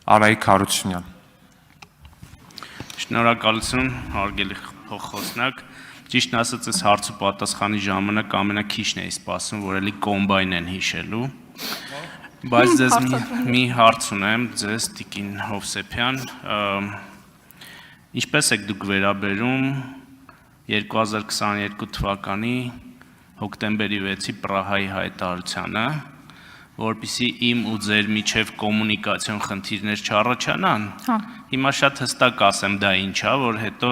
Արայիկ Հարությունյան։ Շնորհակալություն, հարգելի փոխխոսնակ։ Ճիշտն ասած, այս հարցը պատասխանի ժամանակ ամենաքիչն էի սպասում, որ էլի կոմբայն են հիշելու։ Բայց ձեզ մի հարց ունեմ, ձեզ Տիկին Հովսեփյան, ինչպես եք դուք վերաբերում 2022 թվականի հոկտեմբերի 6-ի Պրահայի հայտարարությանը, որպեսզի իմ ու ձեր միջև կոմունիկացիոն խնդիրներ չառաջանան։ Հիմա շատ հստակ ասեմ դա ինչ է, որ հետո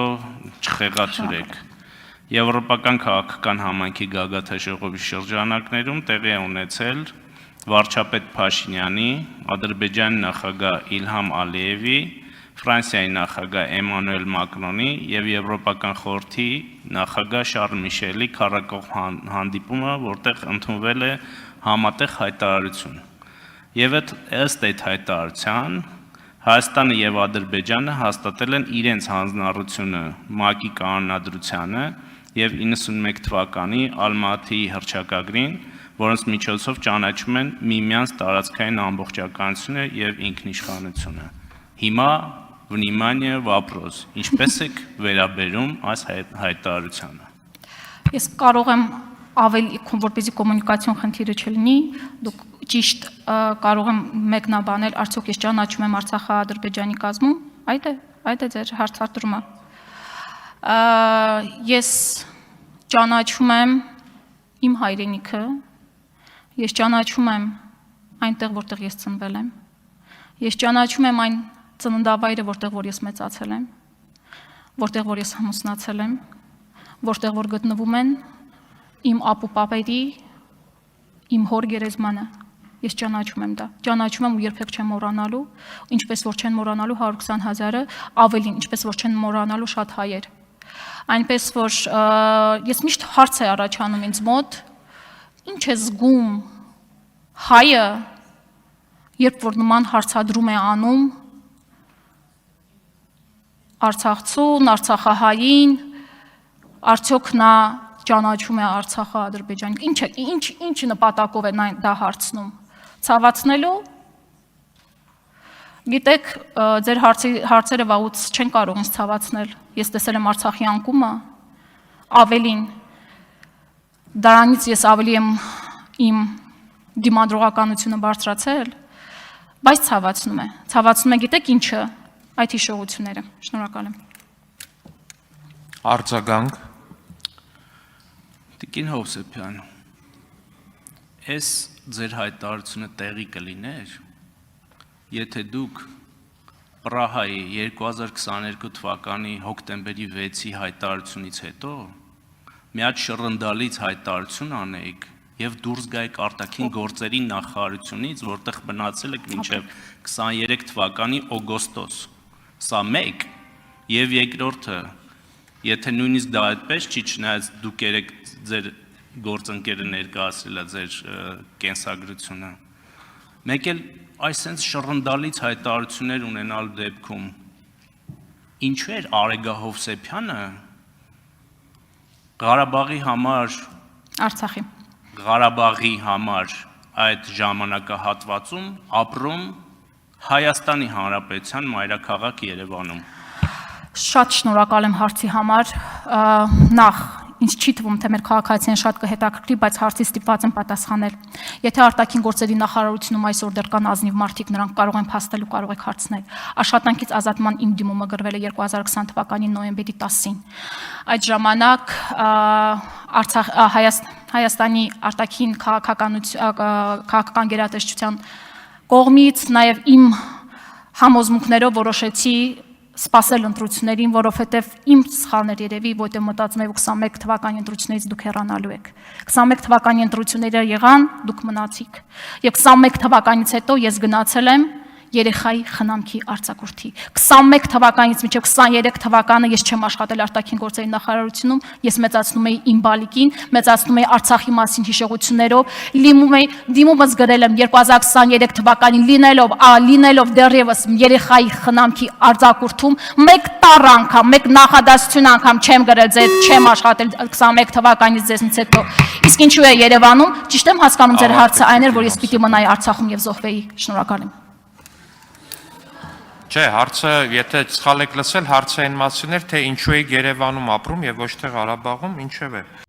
չխեղաթյուրեք։ Եվրոպական քաղաքական համայնքի գագաթաժողովի շրջանակներում տեղի է ունեցել վարչապետ Փաշինյանի, Ադրբեջանի նախագահ Իլհամ Ալիևի, Ֆրանսիայի նախագահ Էմանուել Մակրոնի եւ Եվրոպական խորհրդի նախագահ Շարլ Միշելի քառակողմ հանդիպումը, որտեղ ընդունվել է համատեղ հայտարարություն։ Եվ ըստ այդ հայտարարության Հայաստանը եւ Ադրբեջանը հաստատել են իրենց հանձնառությունը ՄԱԿ-ի կանոնադրությանը եւ 91 թվականի Ալմատիի հռչակագրին, որոնց միջոցով ճանաչում են միմյանց տարածքային ամբողջականությունը եւ ինքնիշխանությունը։ Հիմա վնիմание вопрос. Ինչպես եք վերաբերում այս հայտարարությանը։ Ես կարող եմ ավելի որպեսզի կոմունիկացիոն խնդիրը չլինի, դուք ճիշտ կարող եմ մեկնաբանել, արդյոք ես ճանաչում եմ Արցախա-Ադրբեջանի կազմում, այդ է ձեր հարցադրումը։ Ես ճանաչում եմ իմ հայրենիքը, ես ճանաչում եմ այնտեղ, որտեղ ես ծնվել եմ, ես ճանաչում եմ այն ծննդավայրը, որտեղ որ ես մեծացել եմ, որտեղ որ ես ամուսնացել եմ, որտեղ որ գտնվում են իմ ապուպապերի, իմ հոր գերեզմանը, ես ճանաչում եմ դա, ճանաչում եմ ու երբեք չեմ մոռանալու, ինչպես որ չեն մոռանալու 120,000-ը, ավելին, ինչպես որ չեն մոռանալու շատ հայեր։ Այնպես որ ես միշտ հարց է առաջանում ինձ մոտ, ինչ է զգում հայը, երբ որ նման հարցադրում է անում Արցախցուն, Արցախահային, արդյոք նա ճանաչում է Արցախը Ադրբեջանի, ինչ նպատակով է դա հարցնում, ցավացնելու, գիտեք, ձեր հարցերը վաղուց չեն կարող ինձ ցավացնել, ես տեսել եմ Արցախի անկումը, ավելին, դրանից ես ավելի եմ իմ դիմադրողականությունը բարձրացել, բայց ցավացնում է, գիտեք ինչը, այդ հիշողությունները, շնորհակալ եմ։ Արձագանք։ Տիկին Հովսեփյան, այս ձեր հայտարարությունը տեղի կլիներ, եթե դուք Պրահայի 2022 թվականի հոկտեմբերի 6-ի հայտարարությունից հետո մի հատ շռնդալից հայտարարություն անեիք եւ դուրս գայիք արտաքին գործերի նախարարությունից, որտեղ մնացել եք մինչեւ 23 թվականի օգոստոս։ Սա մեկ եւ երկրորդը, եթե նույնիսկ դա այդպես չի, չնայած դուք երեք ձեր գործընկերը ներկայացրել է ձեր կենսագրությունը, մեկ էլ այսենց շռնդալից հայտարարություններ ունենալ դեպքում ինչու էր Արեգա Հովսեփյանը Ղարաբաղի համար այդ ժամանակահատվածում ապրում Հայաստանի Հանրապետության մայրաքաղաք Երևանում։ Շատ շնորհակալ եմ հարցի համար, նախ ինձ չի թվում, թե մեր քաղաքացիներին շատ կհետաքրքրի, բայց հարցի ստիպված եմ պատասխանել։ Եթե արտաքին գործերի նախարարությունում այսօր դեռ կան ազնիվ մարդիկ, նրանք կարող են փաստել ու կարող եք հարցնել։ Աշխատանքից ազատման իմ դիմումը գրվել է 2020 թվականի նոյեմբերի 10-ին։ Այդ ժամանակ Հայաստանի արտաքին քաղաքական գերատեսչության կողմից նաև իմ համոզմունքներով որոշեցի սպասել ընտրություններին, որովհետև իմ սխալներ երևի, որտեղ մտածում եմ 21 թվականի ընտրություններից դուք հեռանալու եք։ 21 թվականի ընտրությունները եղան, դուք մնացիք։ Եվ 21 թվականից հետո ես գնացել եմ երեխայի խնամքի արձակուրդի։ 21 թվականից մինչև 23 թվականը ես չեմ աշխատել արտաքին գործերի նախարարությունում, ես մեծացնում էի իմ բալիկին, մեծացնում էի Արցախի մասին հիշողություններով, դիմումս գրել եմ 2023 թվականին լինելով դեռևս երեխայի խնամքի արձակուրդում, մեկ տառ անգամ, մեկ նախադասություն անգամ չեմ գրել ձեր, չեմ աշխատել 21 թվականից ձեզնից հետո։ Իսկ ինչու է Երևանում, ճիշտ եմ հասկանում ձեր հարցը այն էր, որ ես պիտի մնայի Արցախում եւ զոհվեի։ Շնորհակալ եմ։ Չէ, հարցը, եթե սխալ եք լսել, հարցը այն մասին էր, թե ինչու եք Երևանում ապրում եւ ոչ թե Ղարաբաղում, ինչեւ է։